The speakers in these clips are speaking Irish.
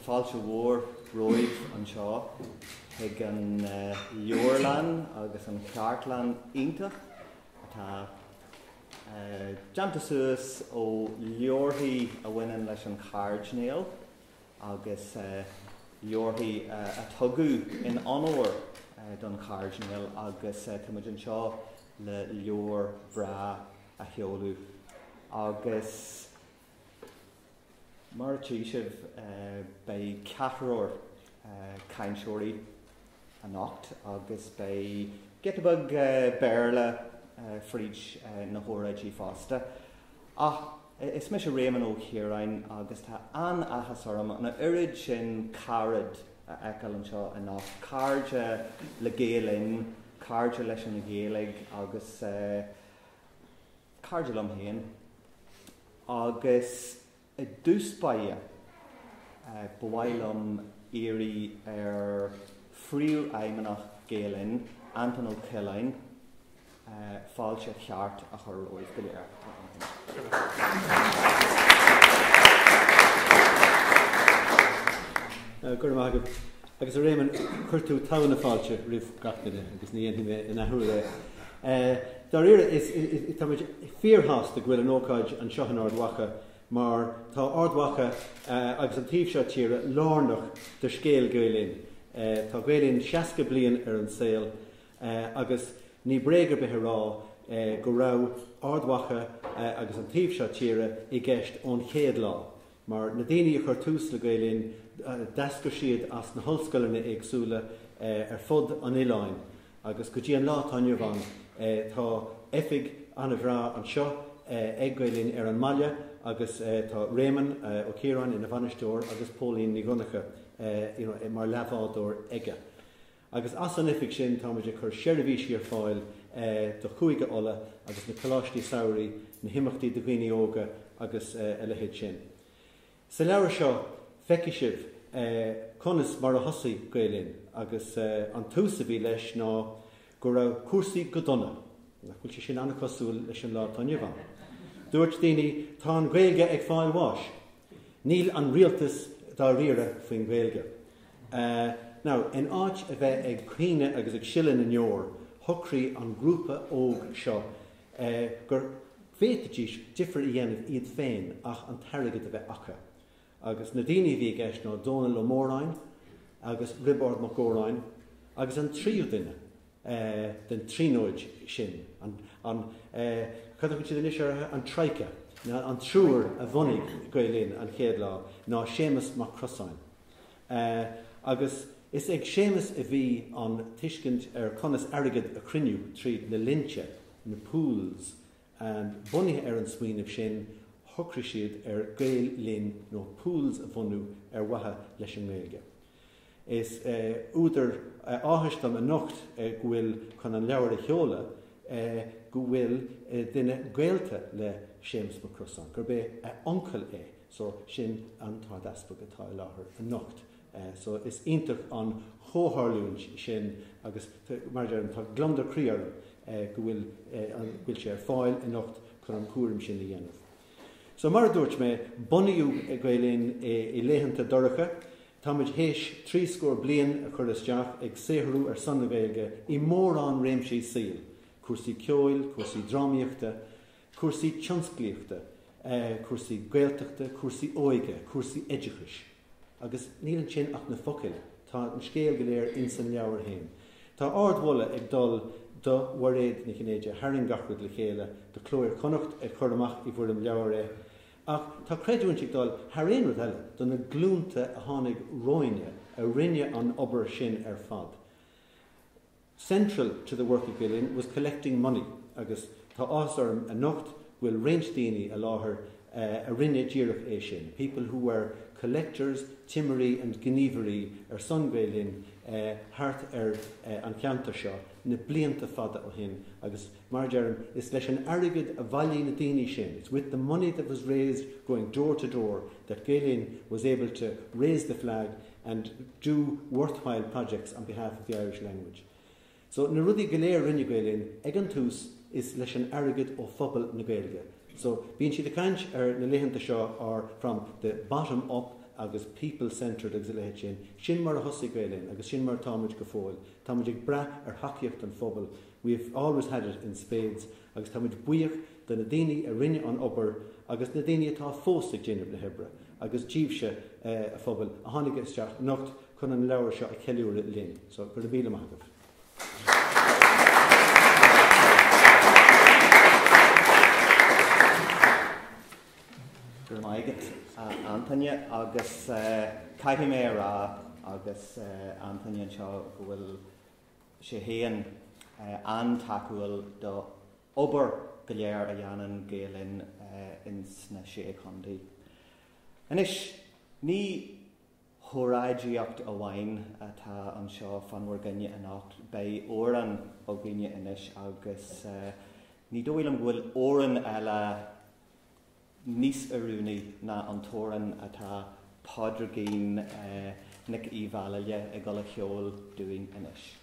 fáilte mhór roimh an seo ag an Leabharlann agus an Ceartlann iontach atá deanta suas ó leorthaí a bhaineann leis an cardnéal agus leorthaí a tugadh in anóir don cardnéal agus cuid an seo le leor bhreá a sheolú agus Máirtín sibh bei Cathair cainseoirí a nacht agus bei Getabag Béarla Fhiaich na hóraidí fásta. Is me sé réman ó Chiarain agus tá an achas orm na urid sin carad ecail an seo a nacht. Carde le Ghael-Linn, carde leis an Gaelig agus carde lom héin. Agus dúspáide bhhailm éirí fríú aimimeach Ghael-Linn, Anton ó Cillainn, fáilte cheart a chur roimh go léir. Gur mágam agus a réman chuirtú tána fáilte rih gachnaide agus ní aonhí in athúra. Dar is fearhas de bhfuil an ócáid an seohan Ard Mhacha mar tá Ard Mhacha agus an tíomh seo tíre lárnach de Scéal Ghael-Linn. Tá Ghael-Linn 60 bliain an Scéal agus ní bréagar bethe rá go raibh Ard Mhacha agus an tíomh seo tíre I gceist ón chéad lá. Mar na daoine a chuir tús le Ghael-Linn deascar siad as na hoscoileanna agsúla fud an Oileáin agus go dtí an lá tainneamh an tá effig an bhrá an seo ag Ghael-Linn an Mhaile agus tá Réman ó Chiarain ina bhainisteoir agus Pólín ní Gronnacha mar leabhádóir aige. Agus as an effig sin tá muidir chur seirbhís ar fáil do chuige ola agus na coláistí saoirí na himachtaí do dhaoine óga agus a lehéid sin. Sa leabhar seo feicimh conas mar a thosaigh Ghael-Linn agus an tús a bhí leis ná go raibh cuasaí go donna. Nachfuil sé sin anna cosúil leis an lá tainneamh an. Dúirt daoine tá an Gaeilge ag fáil bháis. Níl an rialtas dá riire faoin Gaeilge. Now, in áit a bheith ag cuine agus ag sileann in neor, thucraí an grúpa óg seo gur féitidís difar I dhéanamh iad féin ach an tarigad a bheith acha. Agus na daoine bhí gceist ná Donal ó Móráin agus Ard Mhacha agus an tríú duine den tríóid sin an chuid sin is an treice an trúr a bhunaigh Ghael-Linn an chéad lá ná Séamus mac Crosáin. Agus is ag Séamus a bhí an tuiscint conas airgid a criniú tríd na linse, na pools an bunithe an smaoinemh sin thucra siad Gael-Linn nó pools a bhunú watha leis an Gaeilge. Is úidir áthaisteam a nocht go bhfuil chun an leabhar a sheola go bhfuil duine Gaeilta le Séamus mac Crosáin, gur bé uncle so sin an tArdeaspag atá I láthair a nocht. So is iontar an chóthárlún sin agus mar tá glanda críar go bhfuil sé fáil a nocht chun an cuairim sin I dhéanamh. So mar dúirt mé bunaíodh Ghael-Linn I léhananta doracha, tá muid héis 30 bliain a chur isteach ag saothrú san na Gaeilge I mórán réimsí Scéal, cuasaí ceoil, cuasaí drámaíochta, cuasaí tionsclaíochta, cuasaí Gaeltachta, cuasaí óige, cuasaí éideachais. Agus níl an sin ach na focaile, tá an Scéal go léir in san leabhar hain. Tá Ard Mhacha ag dul do Mairéad na Chinnéide haring gachrid le chéile, do clóir connacht ag chur amach I bhfuil an leabhar ach tá creidúint ag dul thar aon rud eile do na glúnta a tháinig roinne a rinne an obair sin fad. Central to the work of Ghael-Linn was collecting money agus tá ásarm a nocht bhfuil réint daoine a láthair a rinne díreach sin. People who were collectors, timmery and gníomhairí son Ghael-Linn hart an ceanta seo na blianta fada ó hin agus mar dearm is leis an airgid a bhailí na daoine sin. It's with the money that was raised going door to door that Ghael-Linn was able to raise the flag and do worthwhile projects on behalf of the Irish language. So na rudí go léir rinne Ghael-Linn ag an tús is leis an airgid ó phobal na Gaeilge. So, being she the canch na lehananta seo are from the bottom up agus people-centred agus leithin, sin mar a hosig Ghael-Linn, agus sin mar támuid go fóil, támuid bra haciacht an phobal. We've always had it in spades, agus támuid buíoch de na daoine a rinne an obair, agus na daoine atá fóstig déanamh na hebre, agus díobse a phobal, a tháinig isteach nocht chun an leabhar seo a ceiliúr linn. So, gur na bíle maithagah. Mairéad Anthony agus caiithim mé rá agus Anthony an seo bhfuil sé héan antacuil do obair go léir a dhéanann Ghael-Linn ins na sé chundaí. Anis, ní thóráidíocht a bhain atá an seo fanmhar ginne in áit bei óran ó ginne inis agus ní dóil an bhfuil óran eile níos arúnaí na an tóran atá pádraigín nic íbhaile ag go le sheol dúin inis.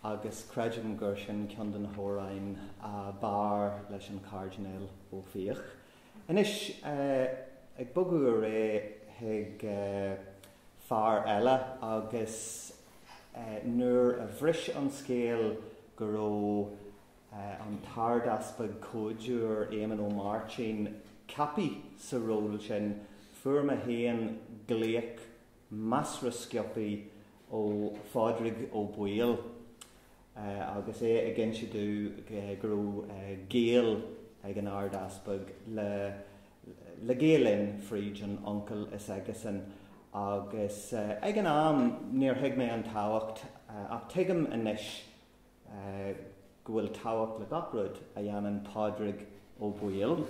Agus creidem gur sin ceann hóráin a bar leis an cardinal ó Fhiaich. Inis ag bogu ré ag fear eile agus nuair a bhris an scéal go raibh an tArdeaspag cóidúr Éamon ó Máirtín capi sa ról sin fuair a héan gléic masra scioppi ó fádraig ó buil. Agus a gin si dú grú Gael ag an tArdeaspag le Ghael-Linn fríd an uncle is agasan agus ag an am níor thuig mé an táhacht ach tuigim inis gohfuil táhacht le gacrúd a dhéanann pádraig ó buil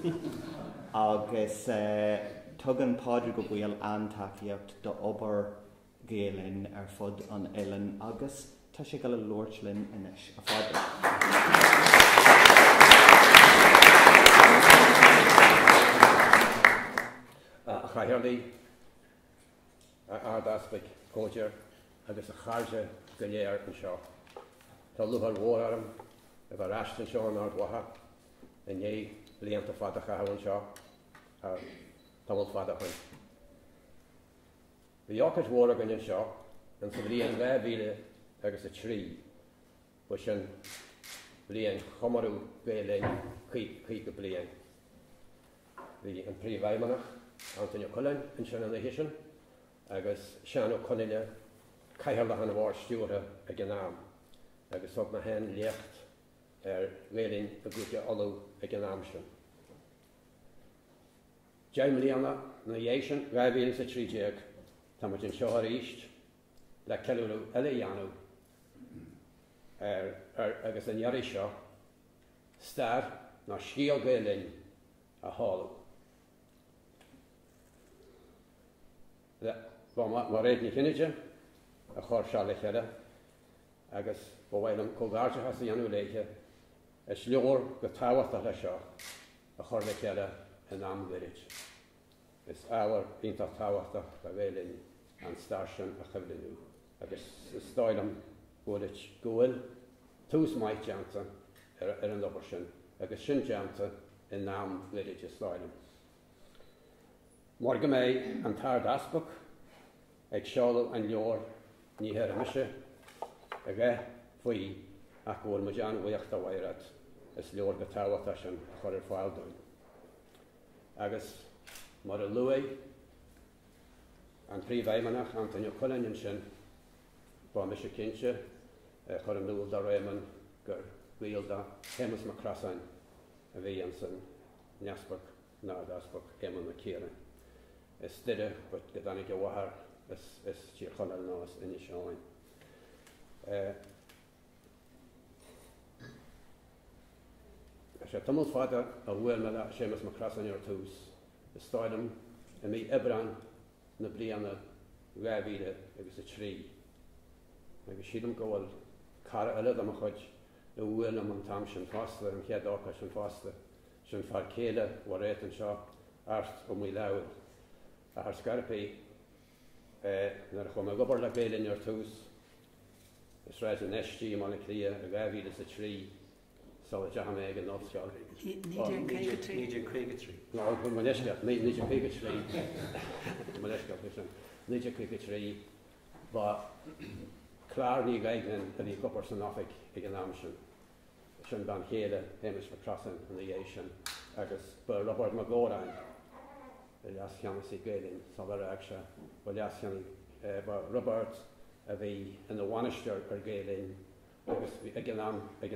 agus tugann pádraig ó buil antacaíocht do obair Ghael-Linn ar fud an Uilleann agus tá sé go le Leabharlann inis a fáidir. A chaithirlí Ard Mhacha cóidúr agus a chairde go léir an seo. tá Leabhar mhórarm a bheith rastan seo an Ard Mhacha in é blianta fada chahain seo a tamil fada chuin. Bhí ochad mhór gan seo an sa bhríon 2000 agus a 3 ba sin blion chomarú Ghael-Linn chuig go blion. Bhí an príomh-Éamonach Antonio Cullen in sin an hisin agus sean ó Conile Cathair le an bhór stiúrtha a gnáam agus thug na hen leacht Ghael-Linn a gúte olú a gnáam sin. Jaim Líana na dhéisian 2030 tá muid an seo ar íst le ceúú eile dheanú agus an dhearí seo stair ná Scéal Ghael-Linn a hálaú. Mairéad ní Chinnéide a chur se le cheile agus ba bhfuilm cógáirte has a dhéanú léithe is leor go táhaachta le seo a chur le cheile in am Mairéad. Is áhar ionach táhaachta a Ghael-Linn an stair sin a chiblinú agus is stáilm bhuailit Gael tús maith deanta ar an obair sin agus sin deanta in am Mairéad is stáilm. Mar go méid an tArdeaspag ag sheol an leor ní Ard Mhacha a bheith faoi ach bhfuil muid an bhuacht a Mairéad is leor go táhaachta sin a chur ar fáil dúin. Agus mar a luaigh an príomh-Éamonach Antonio Cullen in sin ba me se cinse chur an núil dar Éamon gur bhuiil da Éamas mar Crasáin a bhí an san neaspag ná tArdeaspag Éamon na Céireann. Is stide go danig go bhahar is tír chonal nás in seáin. sé tamil fada a bhfuil me le Éamas mar Crasáin ar tús is stáidm a mí ibreán na bliana 2000 agus a 3. Agus siadm go bhfuil cara eile am a chuid na bhfuil am an tam sin fásta an chéad ácha sin fásta sin fear céile war réit an seo art ó mí leabhar. A th scarpaí nar chum a gobar le Ghael-Linn ar tús is ráid an eistí am an clia a 2000 a 3 sal a deacham ag an nósceáil. Níidir craig a trí. No, man eisceach, níidir craig a trí. Man eisceach sin. Níidir craig a trí ba clár ní gaignan a bhí gopar san áfik ag an am sin. Sin ban chéile Éamas mar Crasáin an dhé sin agus ba Robert Magórain Leas cheannas i Ghael-Linn sal ar ag se ba leas cheanna ba Robert a bhí in a bhainisteir ar Ghael-Linn agus ag an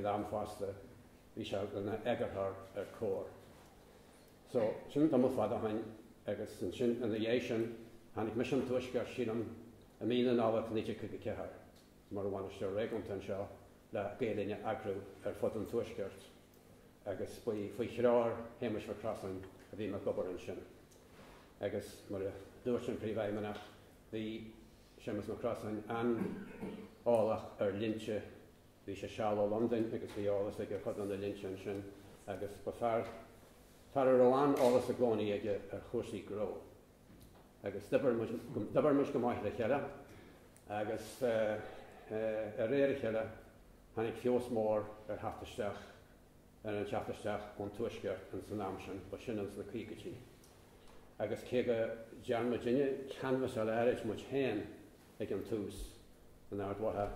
am fásta bhí se an egarthar ar cór. So sin tamil fada hain agus sin an dhé sin hanig mis an tuiscear sílam a mí an ábhah níidir chuig cethar mar a bhainisteir réigeantain seo le Ghael-Linn agrú ar fud an tuisceart agus faoi chráir Éamas mar Crasáin a bhí mar gobar an sin. Agus mar a dúir sin príomh-Éamonach bhí Éamas mar Crasáin an álach ar lintse bhí sé seall ó London agus bhí álas ag chud an na lintse sin agus ba fear ar an álas a gcónaí ag ar chuirsaí gró. Agus dabar muis go maith le cheile agus ar réir cheile hanig fios mór ar haftasteach ar an teaftasteach ón tuisceart an san am sin ba sin an na críogatí. Agus cé go dearm Virginia canvas a leirid muid hen ag an tús an Ard Mhacha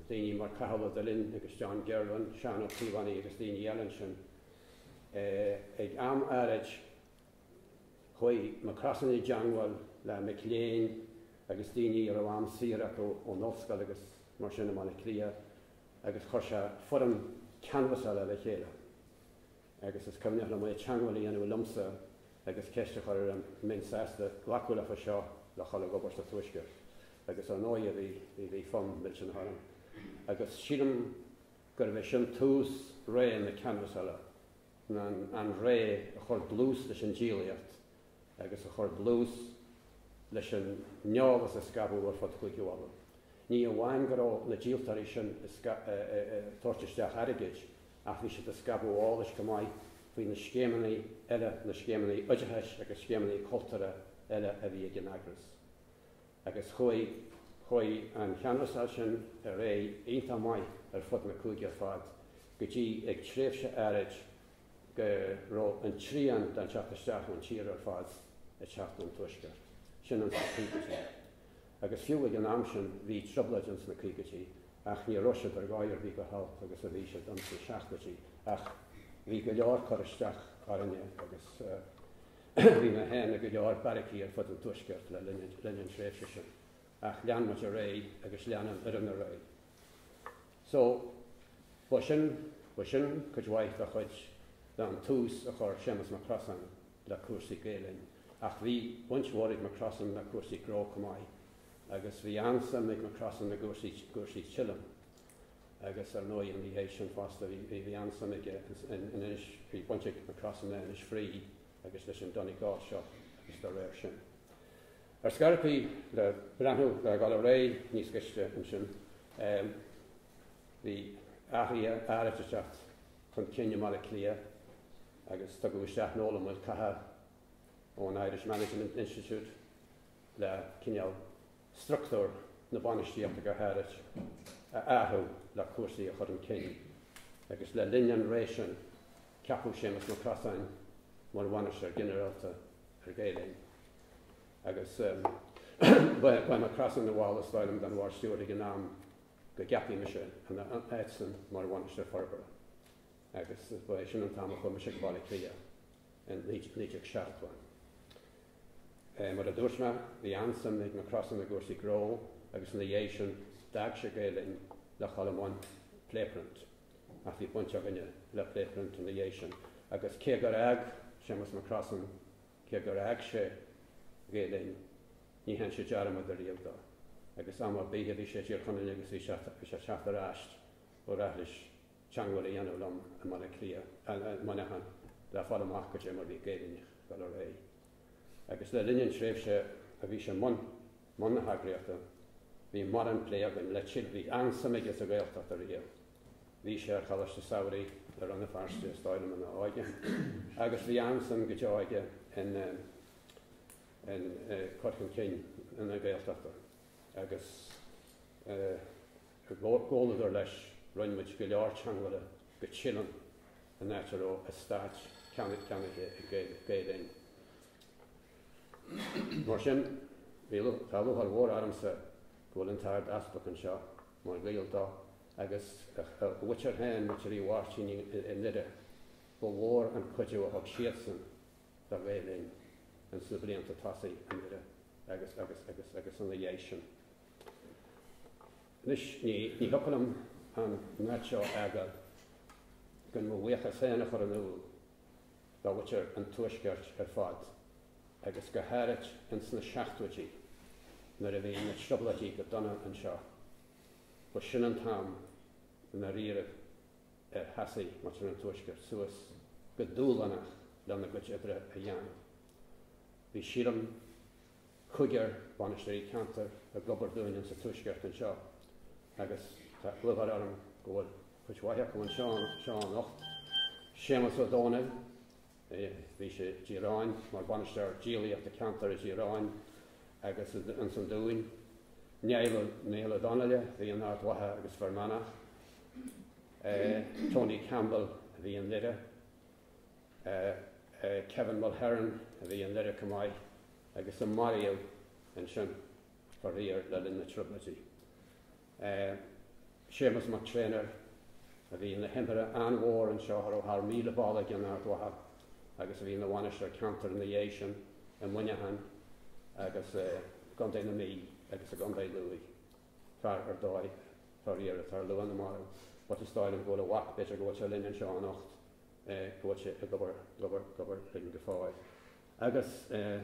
daoine mar Cathair Linn agus John Gerlin sean ó Príomhaí agus daoine ealann sin ag am airid chuoi mar Crasáin i Deanghil le McLean agus daoine ar am siarach ó nóscail agus mar sin am na clia agus chuir se fud an canvas a le chéile. Agus is cumneach le mé teanghil anú lumsa agus ceiste chuir an min sásta glacúla fa seo le chola gobar sa tuisceart. Agus an nóia bhí fum mil sin haram. Agus sílam gur bheith sin tús ré na canvas eile an ré a chur blús leis an díalaíocht agus a chur blús leis an neálas a scabú ar fod chuigúála. Ní a bhhaim gorá na díaltarí sin tortaisteach airigid ach bhí sé a scabú álas go maiid faoin na scéimení eile na scéimení uidetheis agus scéimení cultúra eile a bhí ag an agras. Agus chuoi chuoi an cheanrasal sin Einta mai fud na cúige fad, go dtí ag tréimhse airid go ró an trían den teachtasteach an tír fad a teach an tuisceart. Sin an críogatí. Agus fiú ag an am sin bhí trublaidins na críogatí, ach ní roisid ar gáir bhí go halt agus a bhí sé an sa seachtatí, ach bhí go leor choristeach arinne agus bhí na hen a go leor barací ar fud an tuisceart le linn tréimhse sin. Ach Leabhar Mhacha agus Leabhar an ré. So, ba sin codhhaith a chuid dan tús a chur Seamus na Crossan le cuasaí Ghael-Linn. Ach bhí buintmhórig na Crossan le cuasaí Gró Cumáid, agus bhí ansam ag na Crossan na cuasaí Chillam. Agus ar nói an bhí sin fásta bhí ansam ag in inis bhí buinte na Crossan le inis frí agus leis an Donegal seo agus do réir sin. Ar scarpaí le brandú le gáil ré níos giste an sin, bhí aithrí airiteach chun cinne mar a clia agus tá go bhfuisteach nóla muid cathair ón Irish Management Institute le cinneal struchtúr na banistíochta go háirit a athú le cuasaí a chur an cinne agus le linnean rééis sin ceapú Seamus na Crossan mar bhainisteoir generalta ar Ghael-Linn. Agus ba na Crossan na bháil is stáilm den bhar stúir ag an go gapi me sin an éitsan mar bhainisteoir forbara. Agus ba sin an táim chu me se bhála clia an líteach seachthain. Mar a dúirsma bhí ansam ag na Crossan na cuasaí Gró agus na dhé sin dag sé Ghael-Linn le chalamán pléprint a bhí buinte aine le pléprint na dhé sin. Agus cé gur ag Seamus na Crossan cé gur ag sé Ghael-Linn ní hen sé dearm a riamhdá. Agus am bíthe bhí sé tíor chuine agus bhí sé seacht ar áist ó raithlis teanghfuil a dhéanamh lom a mana clia manachan le fáil amach go sé mar bhí Ghael-Linn gal ré. Agus le linnean tréimhse a bhí sé man na hagraíochta, bhí mar an plé agam le tíid bhí ansam agus a bhéalteach ar riamh. Bhí sé ar chalaiste saoirí ar an na farste stáilm an áige. Agus bhí ansam go teáige in Corcan Cinn in a bhéalteachta. Agus ggóladar leis roiinmuid go leor teanghfuile go Chillam an éitir ó a stáit ceannaige i Ghael-Linn. Mar sin talú ar mhór aramsa bhfuil an tArdeaspag an seo mar gaoltá agus bhuiitear hen muid í Máirtín in Nidir ba mhór an chuideú a thug siadsan do Ghael-Linn an sa blianta tasaí in Nidir agus an dhé sin. Nis ní hopanam an natseo aga gan mo bhuicha féna chur an úl do bhuiitear an tuisceart ar fad agus go háirit in sna seachtúidí nar a bhí na trublaidí go donna an seo. Ba sin an tam na riamh ar hasaí mar an tuisceart suas go dúlannach le na gcuid ibre a dhéanamh. Bhí siadam chuigear bainisteoirí Cathair a gobar dúin sa tuisceart an seo. Agus tá Leabhar arm go bhfuil chuidhhaithe go an seán ocht. Seamus ó Dónamh, bhí sé díráin mar bainisteoir díalaíocht a Cathair a díráin agus an san dúin. Néile Donnelly bhí an Ard Mhacha agus Fermanach. Tony Campbell bhí an Nidir. Kevin Mulheron bhí an Nidir Cumáid agus an Mairéad an sin faríar le linn na trublaidí. Seamus mac trainer a bhí na himpire anmhór an seo ó thar míle bála an Ard Mhacha agus bhí na bhainisteoir Cathair na dhé sin an muinehan agus gandé na mí agus a gandé luí fear ar dóid faríar tar luan na mar. But is stáilm go a whack bit go se linn an seo an ocht go se a gobar linn go fáid. Agus an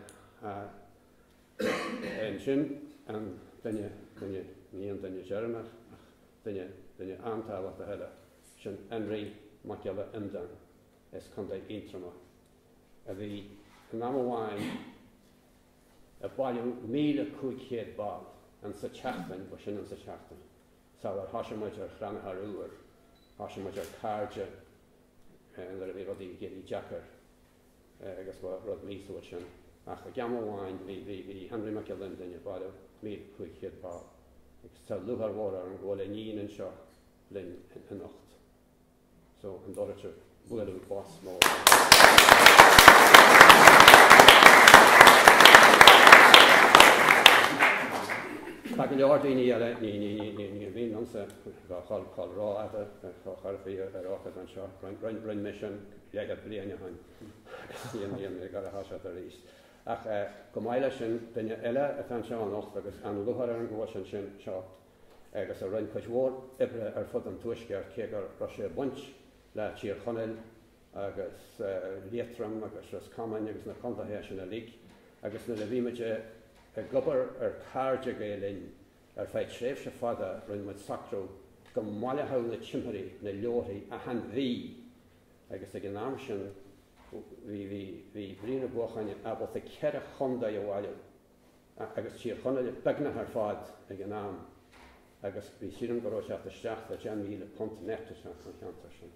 sin an níon dunne Jeremach dunne antáil a heile sin Henry Maciala Indan is chundé intrama. A bhí an amháin a bailú 1,500 ball an sa teachtain ba sin an sa teachtain. Sa ar haisimuid ar chranachar uair, haisimuid ar cairde le a bhí rodí géirí Jackar agus ba rud mísúid sin. Ach a gamháin bhí Henry Maciala Indan bailú 1,500 ball agus tá Leabhar mhór an bhfuil níon an seo linn in ocht. So an dóirte bhfuilú bás mór. Tá go leor daoine eile ní bhíon ansa chal rá ada charfaí aráchas an seo run mission leagad bliana hain íon gar a hasise a rís. Ach go maiile sin duine eile a an seo an ocht agus an Leabhar an gháin sin seo agus a run chuishmór ibre ar fud an tuisceart cé gur sé buint le tír chonil agus létram agus Roscommon agus na contathe sin a lí agus na le bhíimeide gobar ar Ard Ghael-Linn ar Fhiaich tréimhse fada run muid sacrú go mailethe na timperí na leorthaí a han bhí agus ag an am sin hí brína buchaine a bhfuil a ceire chunda i bhhaile agus tír chonil beagna ar fad ag an am agus bhí siad an goráiseach isteach a 10,000 punt neta an cheantar sin.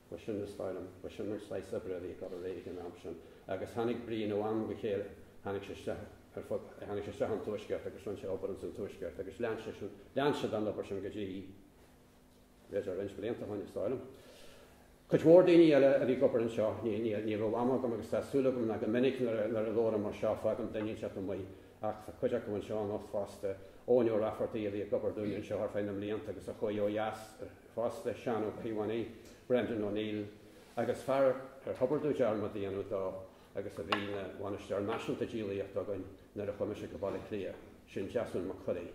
Ba sin na stáilm, ba sin na sláis ibre bhí go réig an am sin. Agus tháinig bríon ó am go chéile tháinig sé tháinig sé steach an tuaisceart agus run sé obair an tuaisceart agus lean sé an obair sin go dtí bheits ar rins blianta tháinig stáilm. Chuid mhór daoine eile a bhí gobar an seo ní roh am agam agus tásúla gom na go minic nar a lóra mar seo fágam daoine se go mí ach chuideach go an seo an ocht fásta ónú raffartaí a bhí gobar dúin seo ar féin am líanta agus a chuí ó jaas fásta sean ó P1E Brendan O'Neill agus fear ar Hubbardú dearma dhéanú dá agus a bhí na bhainistear náisiúnta dílaíocht againn nar a chumise go bhaile clia sin deasún mar chudaí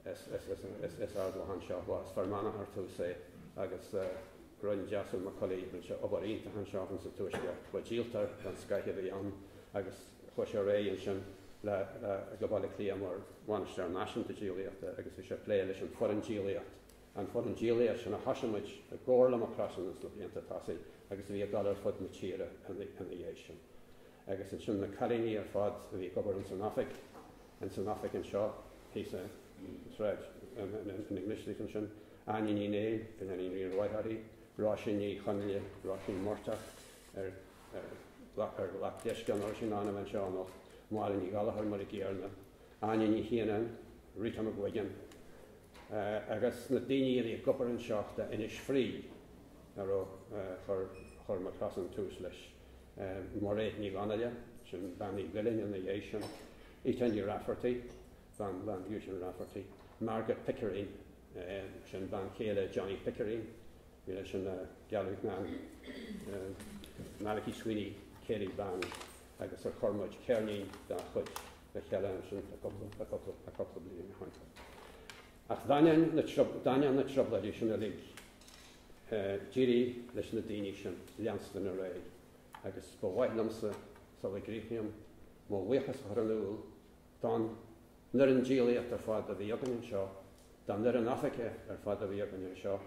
is Ard Mhacha seo bhás farmana ar tú sé agus run deasún mar chudaí an seo obairínta an seo an sa tuaisceart ba díaltar an scaithe bhí an agus chuis sé ré an sin le go bhaile clia mar bhainistear náisiúnta dílaíocht agus bhí sé lé leis an foran dílaíocht. An fod an dílaíocht sin a haisimuid a gcóirlam a crasan is le blianta tasaí agus bhí a galar fod na tíre an dhé sin. Agus an sin na cailíní ar fad a bhí gobar an San Affric an seo hí sé sreid an Englishly an sin aní né fin an íon roiithaí rá sin ní chonile rá sin mórteach ar lachdeiscean or sin anam an seo nach mála ní galahar mar a ggéarna aní ní híanaan ritam a gcuigean agus na daoine í gobar an seachta inis frí ar chur mar chasan tús leis Mairéad ní ganaile sin bannaí Ghael-Linn in na dhé sin Ítaní Rafferty ban Eugene Rafferty Margaret Pickering sin ban chéile Johnny Pickering bhí leis sin gealúg ná Malachi Sweeney céirí ban agus ar chormuid cearnín dá chuid le cheile sin a couple bliain haint. Ach daine na trobladí sin a lig dírí leis na daoine sin leanstan a réid agus ba bhaidlamsa sa le gríchiam má bhuichas ar an úl don nar an díalaíocht ar fad a bhí agan seo don nar an Affrica ar fad a bhí agan seo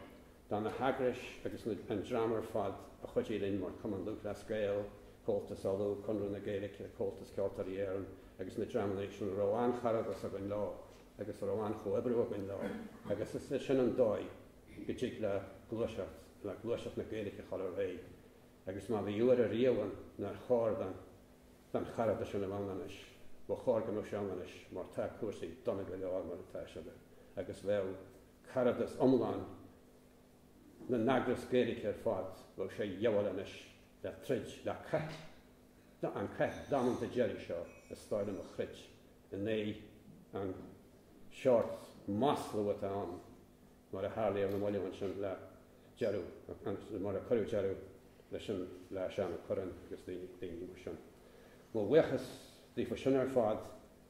don na hagrais agus an dramar fad a chuidí linn mar cuman Lucas Gael cóltas alú chunran na Gaelic cóltas ceoltarí éireann agus na dramaí sin roáin charadas a bhain lá agus roáin choibrú a bhain lá agus is sin an dóid go dtí le gluaiseacht na Gaelic a cholar ré agus má bhí uair a riamhain nar chóir dan charada sin a bhainanis ba chóir go seanis mar tá cuasaí donna go leáil mar an taiisiide agus bheith charadas omláin na nagras Gaelic ar fad bh sé dheabhalanis le trid le ceth an ceth daman de Jerry seo a stáilm a chrid in né an seart masla an mar a hálaí ar na mailehain sin le Jerú mar a choirú Jerú leis sin le sean a chorann agus daoine mar sin. Má bhuichas dí fa sin ar fad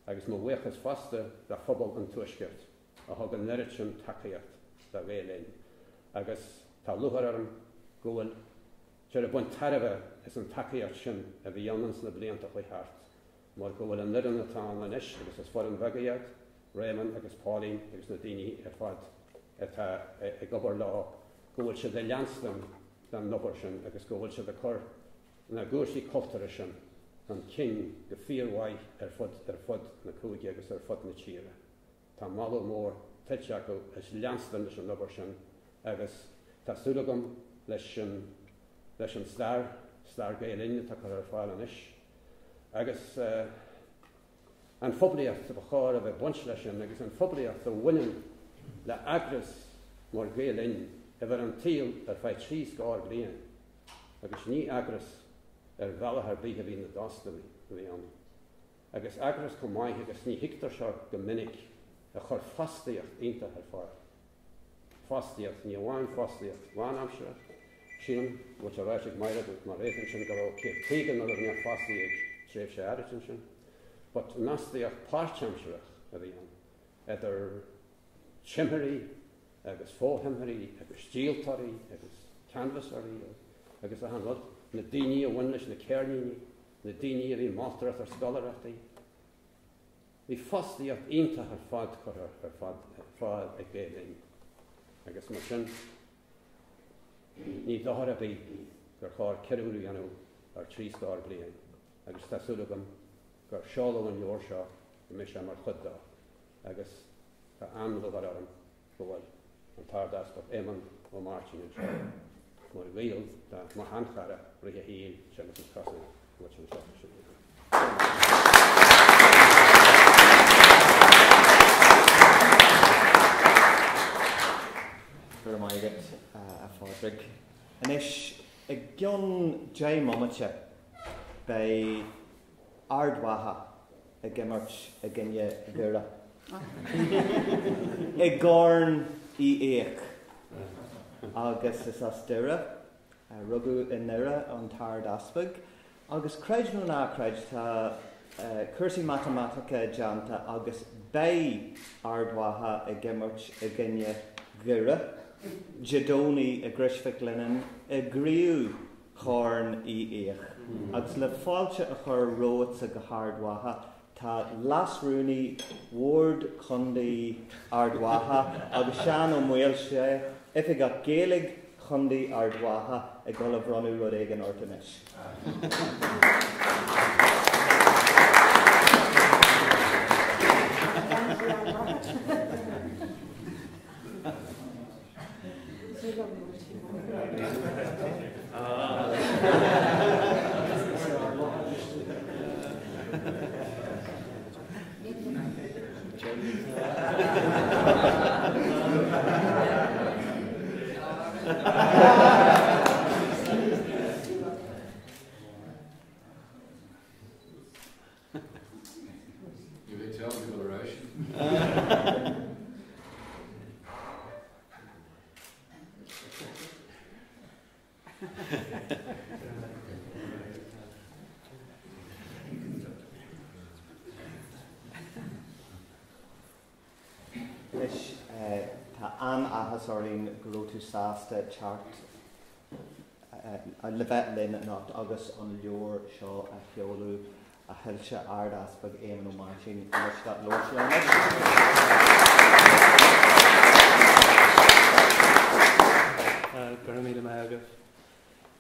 agus má bhuichas fasta le phobal an tuaisceart a thug an neirid sin tacaíocht le Ghael-Linn agus tá Leabhar arm go bhfuil tear a buint tarbh is an tacaíocht sin a bhí anans na blianta chuí thart mar go bhfuil an neireann atá an isis agus is fór an bhegaíocht Raymond agus Pauline agus na daoine ar fad atá i gobar lá go bhfuil siad a leanstan dan nobar sin agus go bhfuil siad a chur na gúirsaí cultúra sin an cin go fíorhaid ar fud na cúige agus ar fud na tíre. Tá mála mór teiteach go is leanstan leis an nobar sin agus tá súlagam leis an Scéal Ghael-Linn tá chu ar fáil an isis agus an phobliacht a char of a bunch leishan, agus an phobliacht a winning le agras mar Ghael-Linn, ever an teal Fhiaich Scéal Ghael-Linn, agus ní agras Leabhar bíthe bhí na dastalí Éamon. Agus agras go maith agus ní hictar seo go minic a chur fastaíocht ionta ar far. Fastaíocht, ní bháin fastaíocht, bháin amsere, sin, which a bhaith Mairéad with Mairéad sin go bhfuil céigean ar ní fastaíocht tréimh sé airitin sin. But nastaíocht páirteamseach a bhí an. Idir chimherí, agus fóhimherí, agus stíaltarí, agus canvasarí, agus a hanrod, na daoine a bhain leis na cearníní, na daoine a bhí mátarat ar scolarachtaí. Bhí fastaíocht ionta ar fad chur ar fad ag Ghael-Linn. Agus mar sin, ní dahar a bhí gur chár ceirúí anú ar 3 Scéal bliain. Agus tásúlagam gur seoladh an leor seo go mis mar chudda. Agus tá anmhad ar an go bhfuil an tArdeaspag Éamon ó Máirtín an seo. Mar bhíal da mar hanchara rige híl sin an cosna wat sin seo sin. Gur Mairéad a fádrig. Anis I gcion Éamon Mhacha bei Ard Mhacha a gimmart a ginne gura. I gcórn I éach agus is as dura rugu in nura an tArdeaspag agus creid nó ná creid tá cursaí mathematica deanta agus bei Ard Mhacha a gimmart a ginne gura jadóní a grisfeic linen a gríú chórn I éach. Agus le fáilte a chur róit a go Ard Mhacha tá lasrúnaí ward chundaí Ard Mhacha agus sean ó mhaol sé if I got Gaelig chundaí Ard Mhacha a go le bronú rud ag an ortanis. Sorry, go to Sásta chart. Leabharlann not agus on leor seo a sheol a Fhiaich tArdeaspag Éamon ó Máirtín Leabhar Leabhar.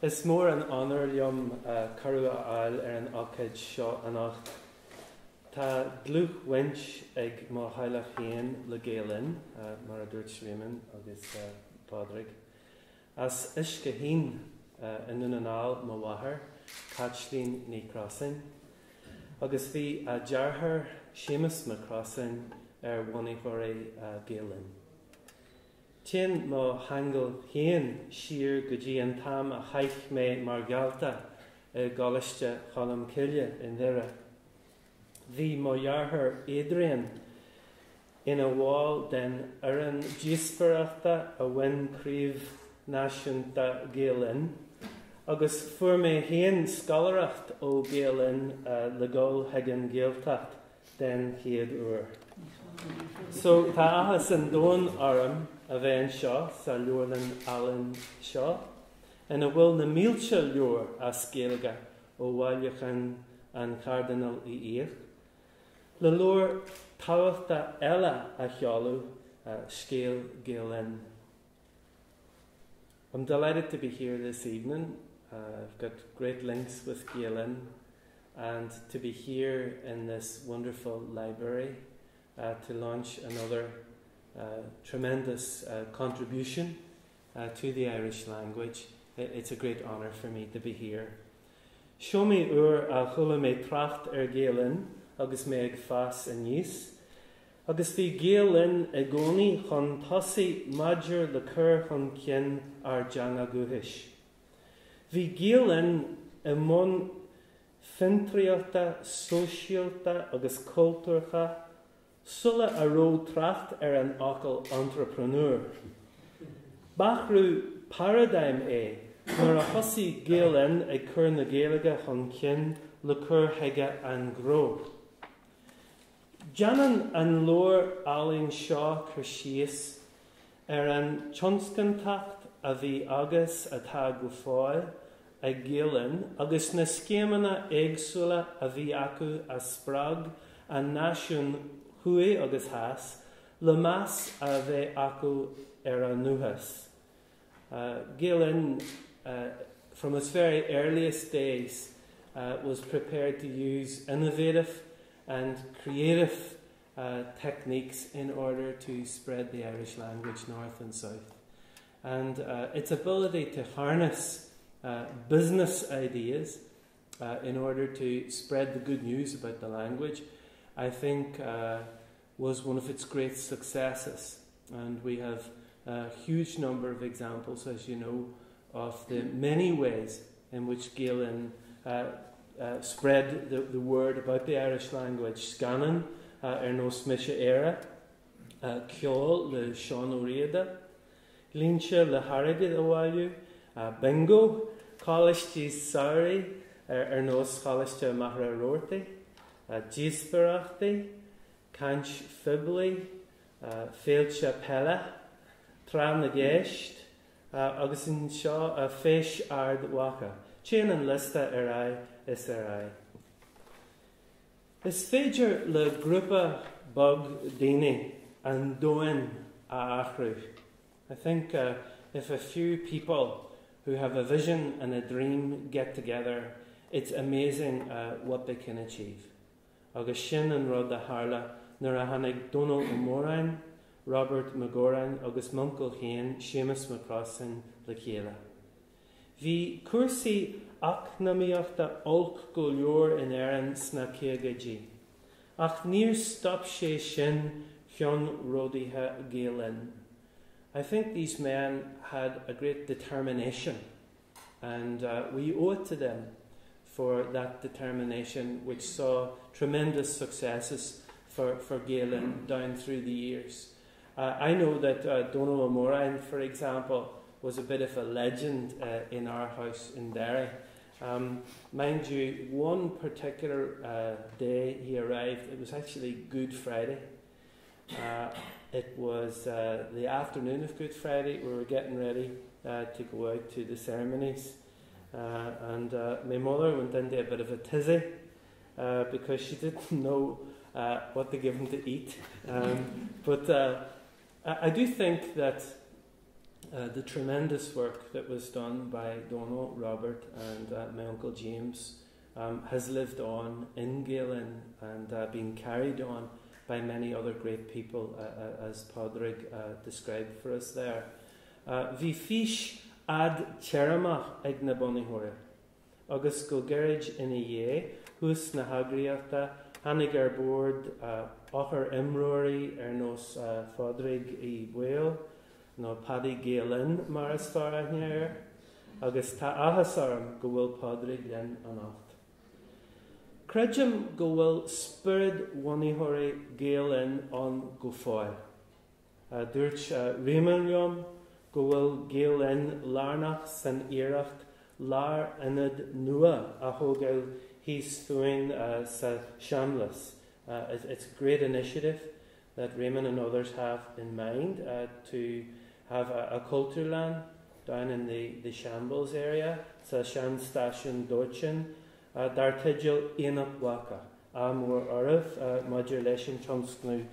Is mór an honor liom carú ail an occaid seo anocht. Tá glúch winch ag má hailech héin le Ghael-Linn mar a dúirt Éamon agus Pádraig. As isce hín in nunanáil má bhathair Cathair ní crossing. Agus bhí a dearthar Séamus má crossing bhunaíochóirí Ghael-Linn. Tín má hangel héin siar go dtí an tam a chaich mé mar gealta gálaiste chalam ciille in dhire. Bhí má dearthar Adrian ina bháil den an díosparachta a bhain críomh náisiúnta Ghael-Linn, agus fuair mé héan scalaracht ó Ghael-Linn le gáil ag an Gaeltacht den chéad uair. So tá ahas an dóin orm a bheith seo sa Leabharlann Allen seo, ina bhfuil na mílte leor a scéalga ó bhaillechan an Cardinal I éach. Le leor tábhachta eile a cheolú Scéal Ghael-Linn. I'm delighted to be here this evening. I've got great links with Ghael-Linn and to be here in this wonderful library to launch another tremendous contribution to the Irish language. It's a great honour for me to be here. Show me a chula mé tracht Ghael-Linn agus mé ag fas a níos. Agus bhí Ghael-Linn ag gcónaí chun tosaí maidir le cur chun cinn ar deanga guthis. Bhí Ghael-Linn I món fintrialta, sosialta agus cultúrcha sulla a ró tracht an acal entrepreneur. Bachrú paradigm nuair a thosaí Ghael-Linn ag cur na Gaeilge chun cinn le cur heige an gró. Janan an lór Alíonn seo chur síos an tionscantacht a bhí agus atá go fáil ag Ghael-Linn agus na scéimeanna éagsúla a bhí acu a sprág a náisiún thuaidh agus theas le meas a bheith acu ar an nuachas. Ghael-Linn, from its very earliest days, was prepared to use innovative and creative techniques in order to spread the Irish language north and south. And its ability to harness business ideas in order to spread the good news about the language, I think was one of its great successes. And we have a huge number of examples, as you know, of the many ways in which Ghael-Linn spread the word about the Irish language. Scannon nos Mairéad, sheol le Sean Mairéad, Líonse le Harrogad Awalú, bingo, College Sorry nos College Mahra Rorty, Gisperachti, Canch Fibli, Fhiaich Pella, Tran na Gheist, agus in seo Fhiaich Ard Mhacha. Chin an lista is Is féidir le grúpa bug daoine an dóin a achrú. I think if a few people who have a vision and a dream get together, it's amazing what they can achieve. Agus sin an rud a tharla nuair a tháinig Donal O'Morain, Robert McGoran agus Munkle Hain, Seamus McCrossan le chéile. Bhí cuasaí achnamíochta olc go leor in aireann sna céagaidí. Ach níor stop sé sin cheann ródaithe Ghael-Linn. I think these men had a great determination, and we owe it to them for that determination, which saw tremendous successes for Ghael-Linn down through the years. I know that Donal O'Morain, for example, was a bit of a legend in our house in Derry. Mind you, one particular day he arrived, it was actually Good Friday. It was the afternoon of Good Friday. We were getting ready to go out to the ceremonies. And my mother went into a bit of a tizzy because she didn't know what to give him to eat. But I do think that the tremendous work that was done by Donal, Robert and my Uncle James has lived on in Ghael-Linn and been carried on by many other great people, as Padraig described for us there. Bhí Fhiaich ad Cheramach ag na Bonnihoir, agus go gerid ina dhé, hús na hagraíochta, hanig ar bord ochar imróirí nos Padraig I Bhail, no Paddy Ghael-Linn mar is far aithnéir, agus tá ahasarm go bhfuil Padraig Linn anacht. Creidim go bhfuil spirid Bonnihoir Ghael-Linn an go fáil. Dúirt Éamon go bhfuil Ghael-Linn lárnach san iireacht lár inad nua a thógáil hís thuain sa Seamlas. It's a great initiative that Raymond and others have in mind to have a cultureland down in the Shambles area, sa Shan Station Dorchin, Dartigil Ard Mhacha, a mór oribh maidir leis an tionscnú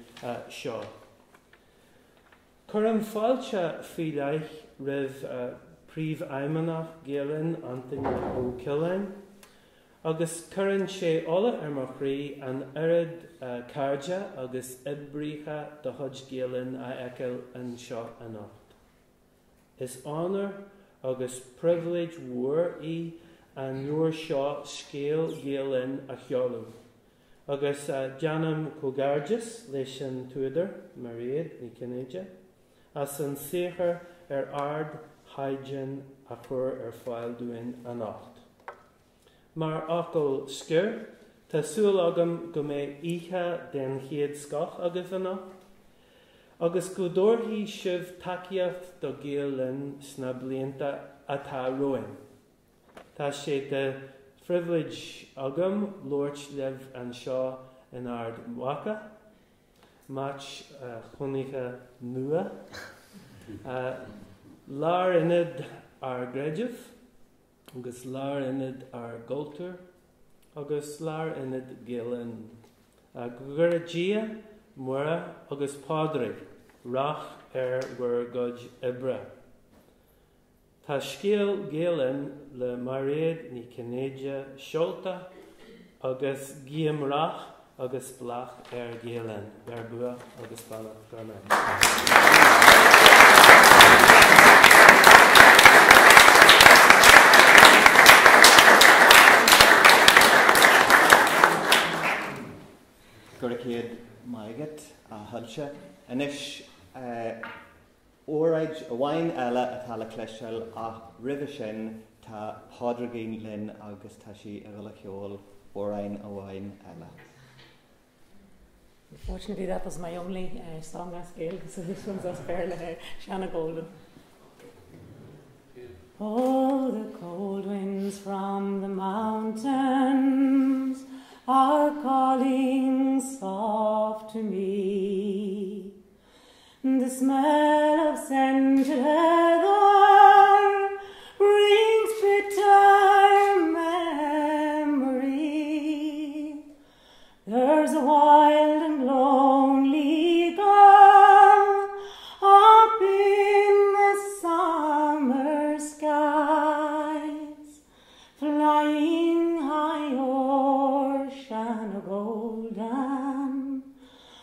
seo. Curann fáilte Fhiaich ribh príomh aimeanach Ghael-Linn Anthony O'Killen, agus curann sé ola ar mar chraí an Ard Carja agus Ibrícha de Hudge Ghael-Linn a eiceil an seo anacht. Is honour agus privilege mhuir an nuair seo Scéal Ghael-Linn a cheolú, agus Janam Cogargis leis an tuidir Mairéad ní Chinnéide, as an séchar Ard Mhacha a chur fáil dúin an ácht. Mar acail scior, tá súil agam go mé ihe den chéad scach agus an ácht, agus go dúirthaí sibh takeíocht do Ghael-Linn sna blianta atá roin. Tá sé de privilege agam Lord Lev an seo in Ard Mhacha, match chunithe nua, lár inid ar greidirh, agus lár inid ar gultúr, agus lár inid Ghael-Linn. Gurdia, mura agus padri, rach bhar gud ibre. Tá Scéal Ghael-Linn le Mairéad ní Chinnéide seolta agus giamrach agus blach Ghael-Linn. Gar bua agus bala garna. Gurcéad Mairéad a thuilse. Inis óráid a bhain eile atá le cleiseal ach roimhe sin tá pádraigín linn agus tá sí a bhfuil sheol óráin a bhain eile. Unfortunately, that was my only song on Scéal, so this one's as fairly Shanna Golden. Oh, the cold winds from the mountains are calling soft to me. The smell of scented heather brings bitter memory. There's a wild and lonely girl up in the summer skies, flying high o'er Shanna Golden,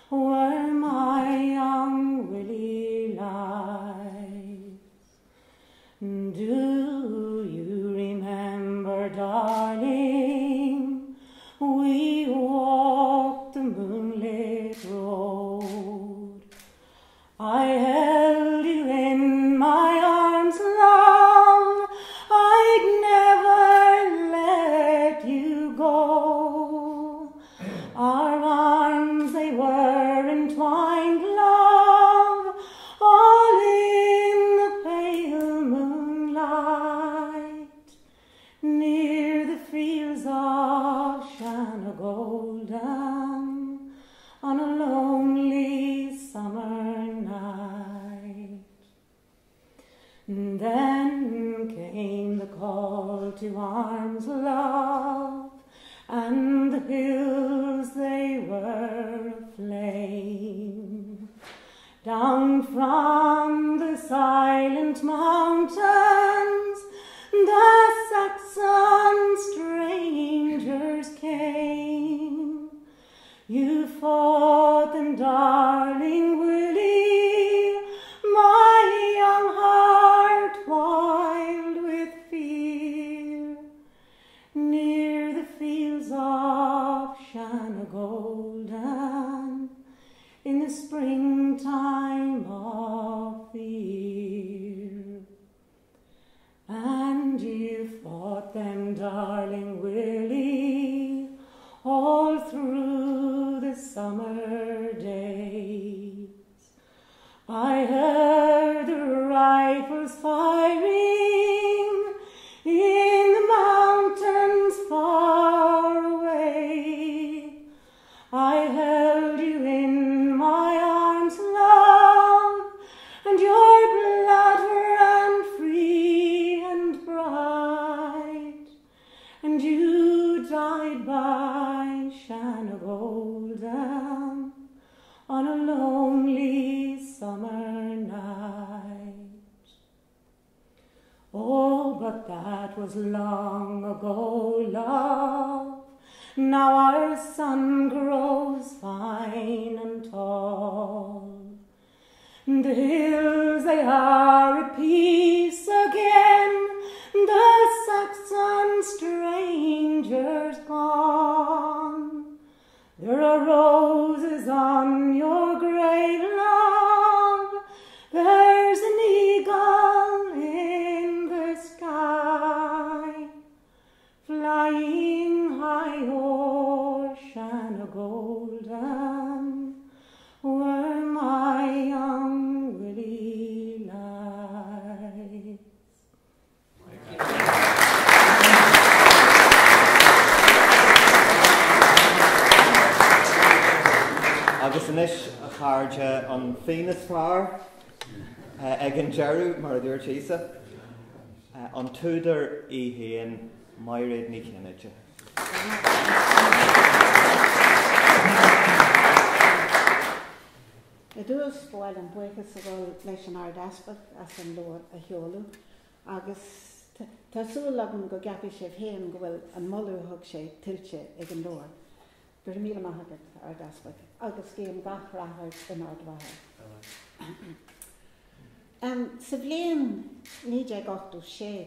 where my young Willie lies. Do you remember, darling, we walked the moonlit road? I held you in my arms, love, I'd never let you go. Our arms, they were entwined, love, all in the pale moonlight, near the fields of Shanna Golden, on a lonely summer night. And then came the call to arms, love, and the hills, they were aflame. Down from the silent mountains, the Saxon strangers came. You fought them, darling Willie, my young heart wild with fear, near the fields of Shanna Golden, in the springtime of the year. And you fought them, darling Willie, all through the summer days. I heard the rifles firing in the mountains far away. I held you in my arms, love, and your blood ran free and bright, and you died by Shanna Golden on a lonely summer night. Oh, but that was long ago, love. Now our sun grows fine and tall. The hills, they are at peace again, the Saxon strangers gone. golden were my young willie lies. Agus inis a cháirde an fénas fearr ag an dearú mar a dúir tíosa an túidir í héan Mairéad ní Chinnéide. Le dúas bháil an buchas a bhfuil leis an tArdeaspag as an leor a sheolú, agus tásúil agam go gapi sé bhéan go bhfuil an mollú thug sé tiltte ag an leor. Gur míle maithagad tArdeaspag, agus géim gach rathard in Ard Mhacha. Sa bhléan 1986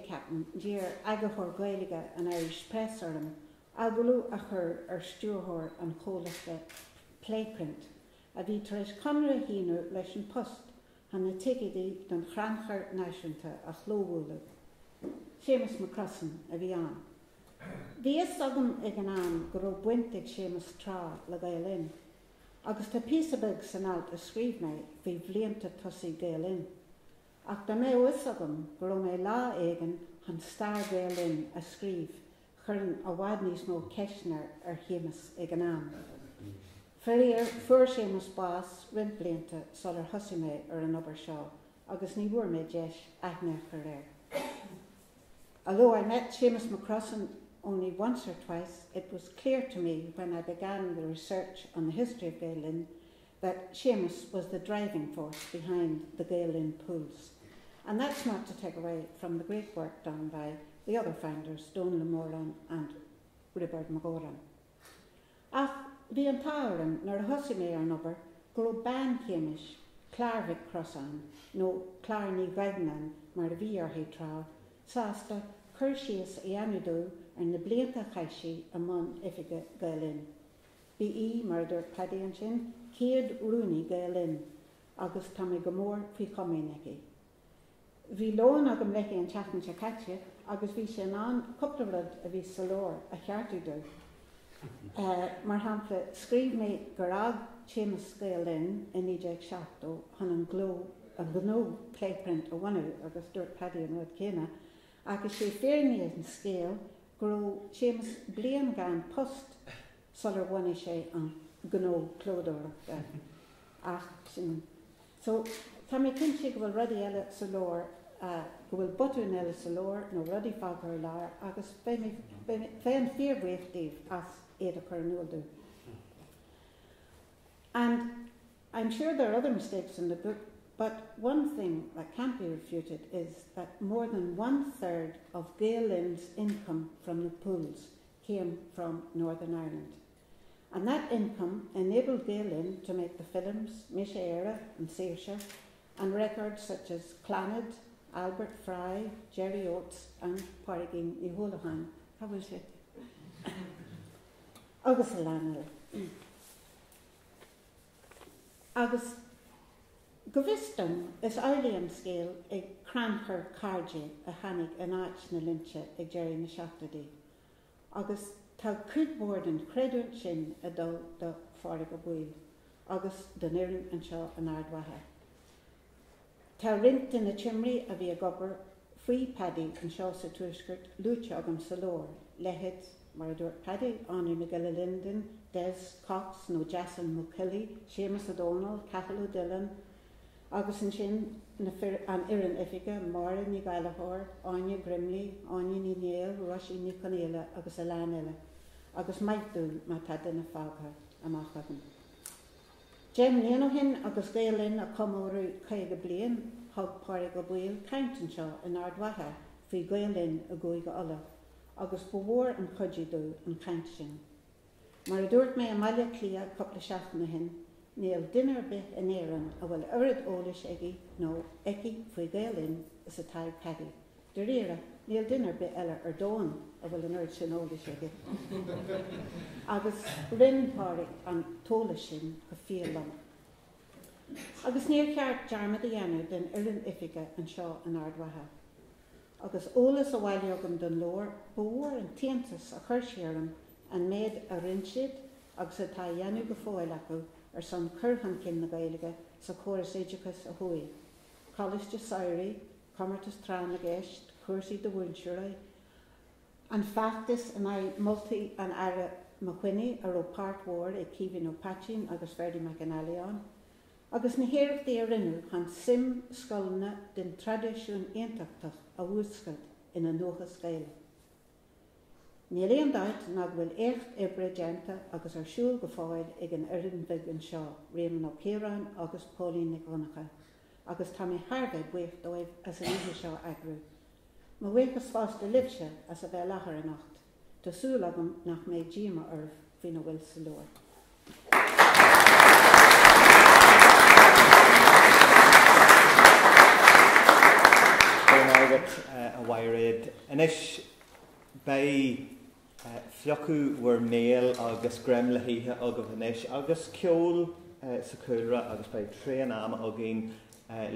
ceapan dír agahor Gaelige an Irish Press orm, agulú a chur stúrthóir an cholachte playprint, a bhí tar éis conra híú leis an post hanna tigidaí don chranchar náisiúnta a chlóbhúla. Séamus McCrossan a bhí an. Bhí is agam ag an am go raibh buinteag séamus trá le Ghael-Linn, agus tá písabag san alt a scríb mé bhí bhlianta tosaí Ghael-Linn. Ach da mé is agam go raibh mé lá éigen an star Ghael-Linn a scríb churn a bhhaid níos mó ceisnar ar chéamas ag an am. Fuair séamus bás rint blianta solar thosaí mé ar an obair seo, agus ní bhuair mé deis aithne chu réir. Although I met Séamus McCrossan only once or twice, it was clear to me when I began the research on the history of Ghael-Linn that Séamus was the driving force behind the Ghael-Linn pools. And that's not to take away from the great work done by the other founders, Leabharlann and Ard Mhacha. Ach, bhí an táireann nar a thosaí mé ar an obair go raibh ban chéimis, Clármhaigh Crossan, nó Clární Ghaignan mar a bhí orthaí trá, sásta chuir síos Éamon ar na blianta chaisí amon ifige Ghael-Linn. Bhí í mar dúirt Paddy an sin, céad rúnaí Ghael-Linn, agus tá mé go mór faoi chomainigí. Bhí lón agam leici an teachtain se Cathair, agus bhí sé an cupla rud a bhí sa leor a cheartú. Mar hampla scríb mé gur ag Séamus Ghael-Linn in 1970 han an gnó playprint a bhainú agus dúirt Paddy an rud céine, agus sé féirní an Scéal go raibh Séamus blian gan post solar bhaine sé an gnó clódóireachta ach sin. So tá mé cinnte go bhfuil rudí eile sa leor, go bhfuil butún eile sa leor nó rudí fágar lár, agus fé an fíorhhaíochtaí as éad a chur nuaildú. And I'm sure there are other mistakes in the book, but one thing that can't be refuted is that more than 1/3 of Ghael-Linn's income from the pools came from Northern Ireland. And that income enabled Ghael-Linn to make the films Mairéad and Fhiaich and records such as Clannad, Albert Fry, Jerry Oates and Páirigín ní Holahan. How was it? Agus a lánal. Agus go bhiston is early an scéal ag cranchar cardé a hanig an áit na linse ag Jerry na seachtaidí. Agus tá cridbord an creidúint sin a dul do fára go bhuail, agus den éireann an seo an Ard Mhacha. Tá rint in na timrí a bhí a gobar faoi Paddy an seo sa tuaisceart lúite agam sa leor, lehead mar a dúirt Paddy, Ánú na Gael-Linn, Des Cox, nó Jason McKilly, Séamus O'Donnell, Cathal O'Dillon, agus an sin an iran ifige, Máirtín ní Leabhar, Áine Grimley, Áine ní Néal, Roisin ní Conéile agus a lán eile, agus maithúil má tá duine fágtha amach agam. Jem Léanohin agus Ghael-Linn a comórú chaige blian, thug páirigh go bhuail caintan seo in Ard Mhacha faoi Ghael-Linn a gcuaig ulla, agus bhór an chuidú an caint sin. Mar a dúirt mé a maiile clia coppla seachtainna hin, níl duine bith in éireann a bhfuil oiread eolais aige nó aici faoi Ghael-Linn is a taibh Paddy. De réire, níl duine bith eile ar dóin a bhfuil an oiread sin eolais aige. Agus rinnpáirigh an tóla sin go fialam. Agus níor ceart dearmad a dhéanamh den ireann ifige an seo an Ard Mhacha. Agus ólas a bhaile agam don leor, bhór an tiantas a chuir séaran an méid a rinsead agus atá dhéanú go fóil acu son curchan cin na Gaeilge sa Chóras Éidicas a Hui. College de Sairi, Commertas Trán a Geist, Cursi de Wiltshire, an factus an I multi an Ard Mhacha ar ó Part Ward e Kevin O'Patchin agus Ferdy McAnalion, agus na héirh dé rinnu chan sim scolna den tradiisiún éantachtach a bhuascad ina nóchas Gael. Ní léon dait na bhfuil écht ibre déanta agus ar siúl go fáil ag an Ireland Big Shaw, Raymond O'Keran agus Pauline Niconacha, agus tá mé Harga buich dóibh as an ihe seo agrú. Má bhuichas fásta libse as a bheith lachar a nacht, Tásúil agam nach méid díma ar fina bhfuil sa leor. A Mairéad. Inis bei Fhiaich war méal agus gremlathíthe agam inis agus ceol sa cúra agus bei tréanam agin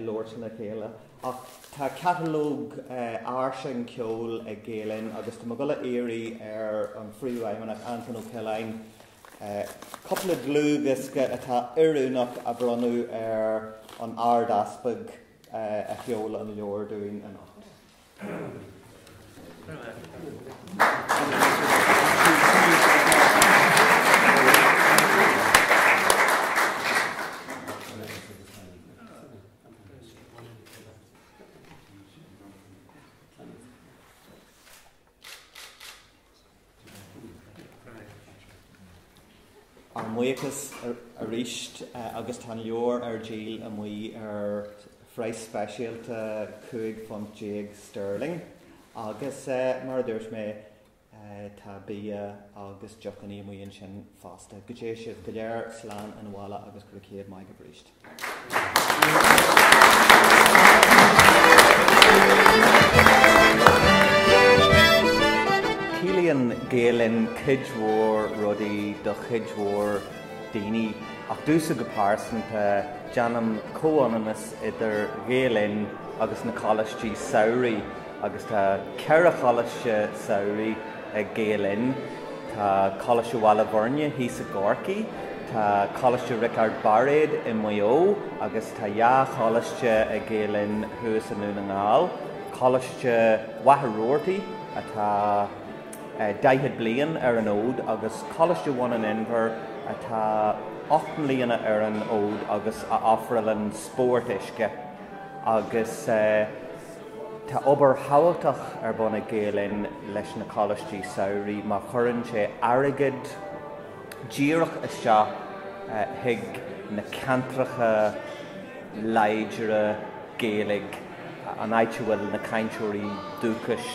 Lortan chéile. Ach tá catalóg áirsin ceol a Ghael-Linn agus tá magala éirí ar an phríomhaimneach Anton O'Kellain coppla glúgus atá iúnach a bronú ar an tArdeaspag a cheol an leor dúin a nacht. An muochas a ríist agus tá leor ar díl a muí ar Freight Specialta Cúig fan Jig Sterling agus mar dúirt mé tá bia agus jochaní muon sin fásta. Go dté siad go léir slán an bhála agus go céad mai go bríist. Cílíonn Ghael-Linn cidmhór rudaí do cidmhór daoine ach dúsa go páirsanta Janam co-anonymous idir Ghael-Linn agus na College Saoirí agus tá ceithre College Saoirí a Ghael-Linn, tá College Leabharlann hí sa Gorky, tá College Mairéad in Mayo agus tá College a Ghael-Linn thuas an Nuna Ngáil, College Waharorty atá 10 bliain ar an ód agus College One in Inver atá 8 bliain ar an ód agus a Leabharlann sport isce agus tá obair hailteach ar buna Ghael-Linn leis na College Saoirí má churann sé airgid díreach isteach thuig na cantracha leideire Gaelig an áitiúil na caintúirí dúchais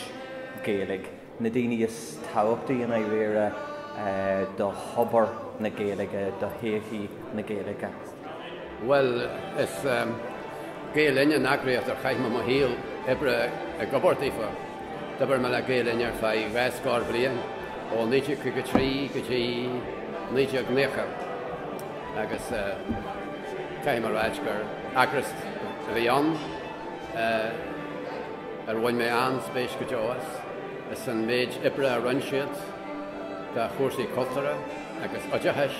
Gaelig. Na daoine is tábhachtaí in éire do hobar na Gaelige, do héachí na Gaelige. Well, is Ghael-Linn an agréocht ar chaithme mo híal ibre a gobartífa. Dabar me le Ghael-Linn ar fai ghaiscár blian ó 1953 go dtí 1990 agus caithme ráidgur agras bhí an ar bhain mé an spéis go deoas. Is an méid ibre a runsiad de chóirsaí cultúra agus oideachais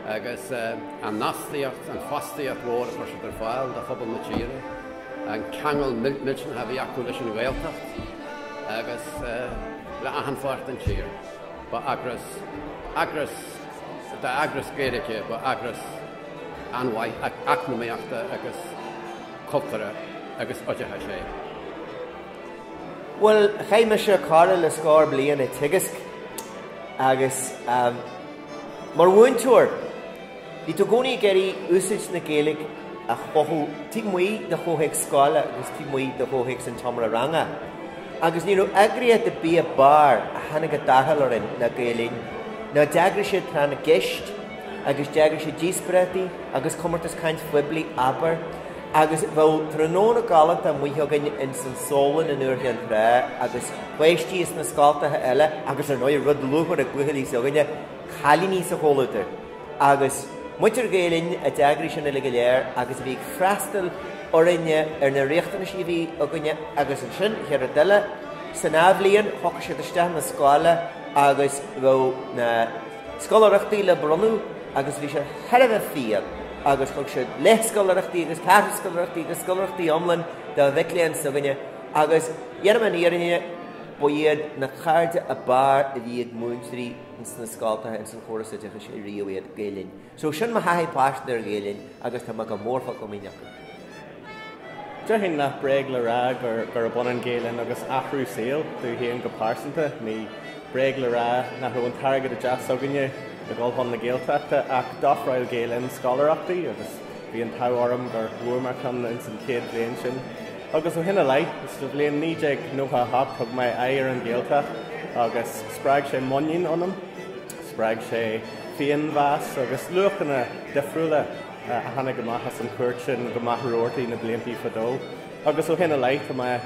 agus an nastíocht an fastaíocht mhór a chuirse ar fáil de phobal na tíre an ceangal miltin a bhí acu leis an Gaeltacht agus le ahanfart an tír ba agras de agras Gaeilge ba agras anhaith acnamaíochta agus cultúra agus oideachais é. Well, Ard Mhacha cara le scáir bliain I tuigisc agus mar bhaintúir bhí tú gcónaí geirí úsáid na Gaeilg a chothú tí muí de chóthaigh scála agus tí muí de chóthaigh san tomra ranga agus ní raibh eagraíocht de bí a bar a tháinig a darthailíonn na Gael-Linn ná deagraí sé trá na gceist agus deagraí sé díosparataí agus comórtas caint fuiblií aber agus bhfuil tróna galanta muotheagain in san sólan in uair an rá agus bhaistí is na scáiltathe eile agus ar nóid rud luchar a gcuthalaí sogaine chalíní sa chólatar agus muitir Ghael-Linn a deagraí sin le go léir agus bhí freastal orinne ar na riachtainna sí bhí againe agus an sin chear a duile san ábhlíonn thocha sé isteach na scála agus bhfuil na scolarachtaí le bronnú agus bhí sé heireh fiad agus chug sé le scolarachtaí agus ceithre scolarachtaí agus scolarachtaí omlan de bhicléan sa gine agus dhéanam an íarine ba iad na chairde a bar a bhíad múntrí in sna scáiltathe in san chóras a decha sé riomhéad Ghael-Linn. So sin ma haithí páiste ar Ghael-Linn agus tá go mórfa go míneach. Dehin nach breag le rá gur bunan Ghael-Linn agus achrú Scéal dú híon go pásanta ní breag le rá nach an targad a deas aganne le gáilhán na Gaeltachta ach dochrail Ghael-Linn scolarachtaí agus bhí an táharm gur bhuairmar chun in san céad bblion sin. Agus ó hinna lei, is do bblion nídeag nócha hap thug mai éir an Gaeltach agus sppraig sé monin anam, sppraig sé fion bhas agus luachanna defriúla a hana go maithe san cuairt sin go maithróirtaí na bliantí fadó. Agus ó hinna lei tá mai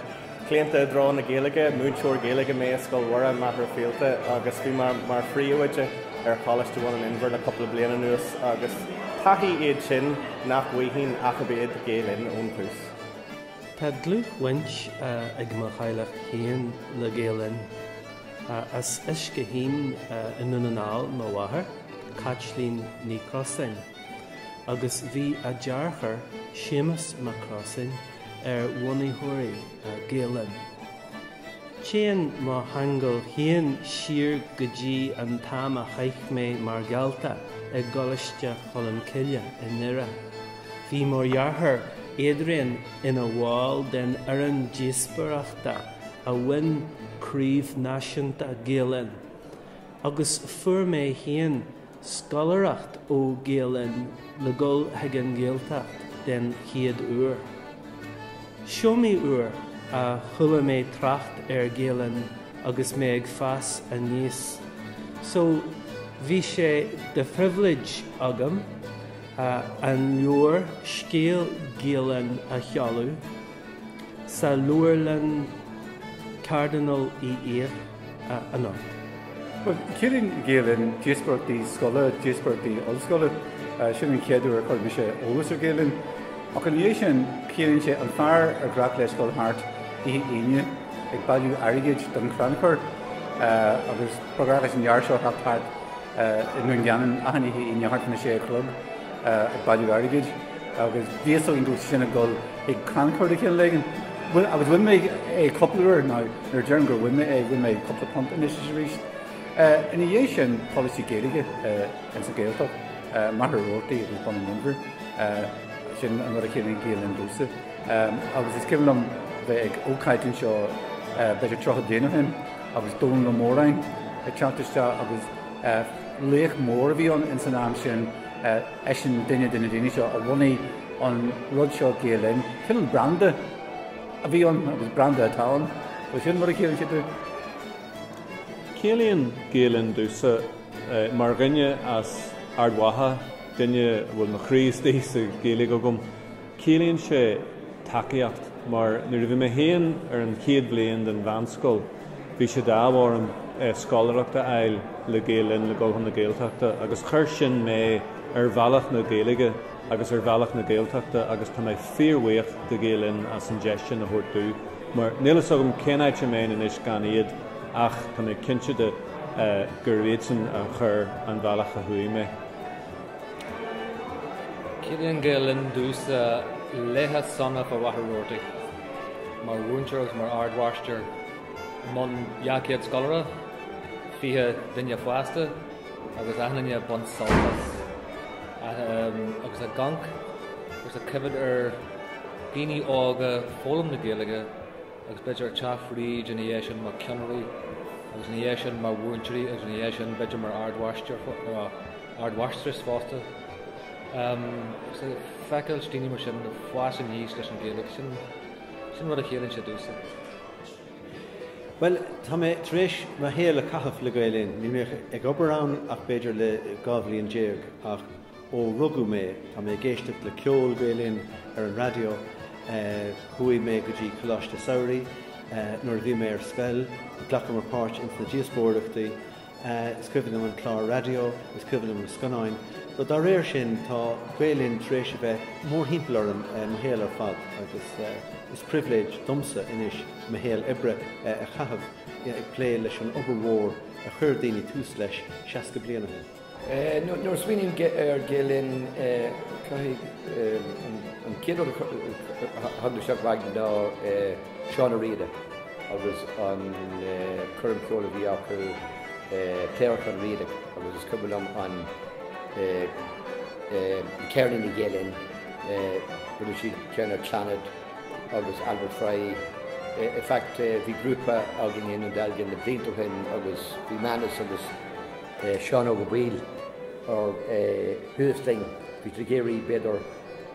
cléanta drá na Gaeilge, múnseoir Gaeilge mé scoilmhara maithar féalta agus bhí mar phríomhaide ar choláiste bhain an inbhar na coppla bliana nuas agus taithí iad sin nach bhuaithín achabéad Ghael-Linn ón tús. Tá glúch winch ag mo chailech híon le Ghael-Linn as is go hín in an anáil má bhathair Cathlín ní crossing agus bhí a dearchar séamas má crossing ar bhunaíthóirí Ghael-Linn. Chéan má hangal híon siar go dtí an tám a chaich mé mar gealta ag goláiste cholam ciile in nire. Bhí mar dearchar éadraon ina bháil den an díosparachta a bhain críomh náisiúnta Ghael-Linn. Agus fuair mé híon scolaracht ó Ghael-Linn le gol ag an Gaeltacht den chiad uair. Seomí uair a chula mé tracht ar Ghael-Linn agus mé ag fas a níos. So bhí sé de privilege agam an leor Scéal Ghael-Linn a chealú sa Leabharlann Cardinal í Éir anna. Well, Cílín Ghael-Linn díospartaí scoile, díospartaí ollscoile, sin an chéadú ar chuir sé ólas ar Ghael-Linn. Ach an dhé sin cílín sé an fearr ar grach le scoil thart í aine ag bailú airgid don chranachar agus prograchas an jaar seo thart in nuain geanan aithní í nehartna sé club ag bailú airgid agus bhíosó in gúil sinna gol ag chranachar de chéan legan. Agus bhuiin mé é coppleúir ná ar dearn gur bhuiin mé coppla pont in is ríist. In dhé sin policy Gaeilge in sa Gaeltach maithar róirtaí agus bon an inbhar sin an rud a chéann Ghael-Linn dúsa. Agus is cinnam bheith ag ócaightain seo beidir trocha déanamh hin agus dóin go mórrain ag teantaiste agus léach mór a bhí an in san am sin sin duine daine seo a bhhaí an rud seo Ghael-Linn cin branda a bhí an agus branda atáin, ba sin mar a chéann siú. Céalaíonn Ghael-Linn dúsa mar rinne as Ard Mhacha duine bhfuil na chríostaí sa Gaeilge agam. Céalaíonn sé takeíocht mar nuair a bhí mé héan ar an chéad bliain den bhanscoil, bhí sé dámhar an scolareachta eil le Ghael-Linn le Gulthan na Gaeltachta agus chuir sin mé ar bhealach na Gaeilge agus ar bhealach na Gaeltachta agus tá mé fíorhaoch de Ghael-Linn as an deis sin a thuirtú. Mar nílas agam céanaid sé mé in is gan iad ach tá mé cinse de gur réitsin a chur an bhealach a thuí mé. Cílíonn Ghael-Linn dúsa léthe sanna a bhatharóirtaí. Mar bhúntear agus mar Ard Mhacha man jaciad scolara, fiche duine fuasta agus aithne bon saltas. Agus a ganc agus a cibid ar bíní ága fólam na Gaeilge agus beidir teafrí in dhé sin mar ceannaí agus in dhé sin mar bhúntearí agus in dhé sin beidir mar Ard Mhacha fásta. Agus a feicil stíine mar sin na fuasa níos leis an Gaeilge sin rud a chéann sé dúsa. Well, tá mé tréis má héal a caithah le Ghael-Linn, ní mé ag obairán ach beidir le gábhlíon déag ach ó rugú mé tá mé géisteach le ceol Ghael-Linn ar an radio chuaigh mé go dtí coláiste saoirí nuair bhí mé ar scoil ghlacham mar páirt in na díospóireachtaí is cuimhin an chlár radio, is cuimhin an sconáin. But dar réir sin tá Ghael-Linn tréis a bheith mór himpeall orm má héal ar fad agus is privilege domsa inis má héal ibre a chaithh ag plé leis an obair mhór a chur daoine tús leis 60 bliana. Nuair swinning Ghael-Linn an céad hadú seach bhaig ná Mairéad agus an chuirm ceola bhí acu Cathair an riadach agus is cumbalm an Cairnin na Ghael-Linn bhí si ceanna Chinnéide agus Albert Fry. In fact, bhí grúpa agin in dalgin na blintohin agus bhí manas agus Sean go bhil or Huasting bhí trigéirí beidir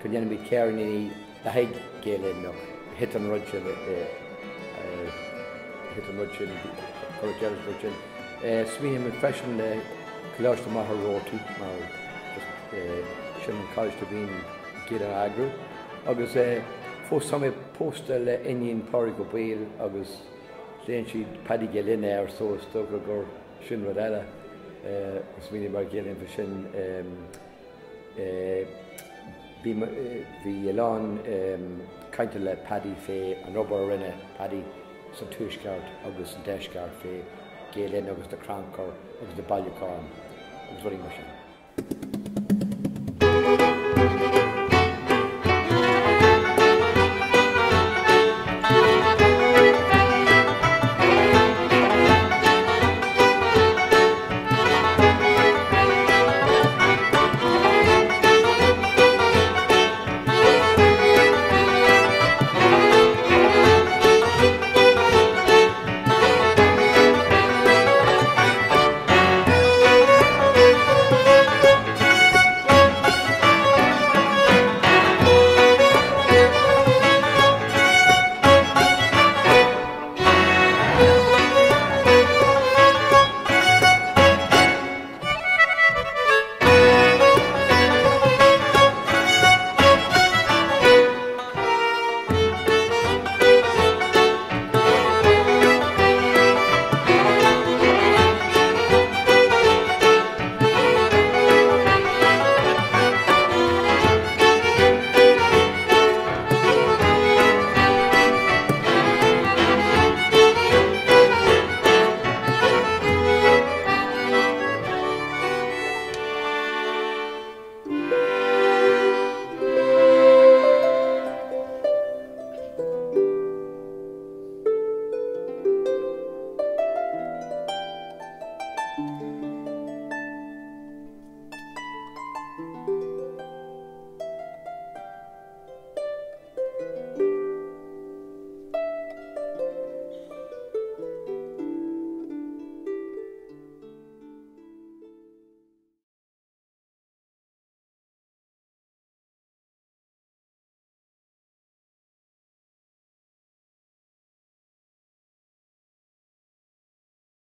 go dhéanam bhí Cairnin na haig Ghael-Linn nó hit an rudsin Smíhim an freisin le Coláiste Maithe Rótú mar sin cáiste bhín gcéad an agrú agus fós samé pósta le iníon páir go bhil agus léon siad Paddy Ghael-Linn ar sós tógra gur sin rud eile smíhim mar Ghael-Linn fa sin bhí Eamon cainte le Paddy fé an obair rinne Paddy san túisceart agus an deisceart fé Ghael-Linn agus de Crancor agus de Bailliacán agus ruí mar sin.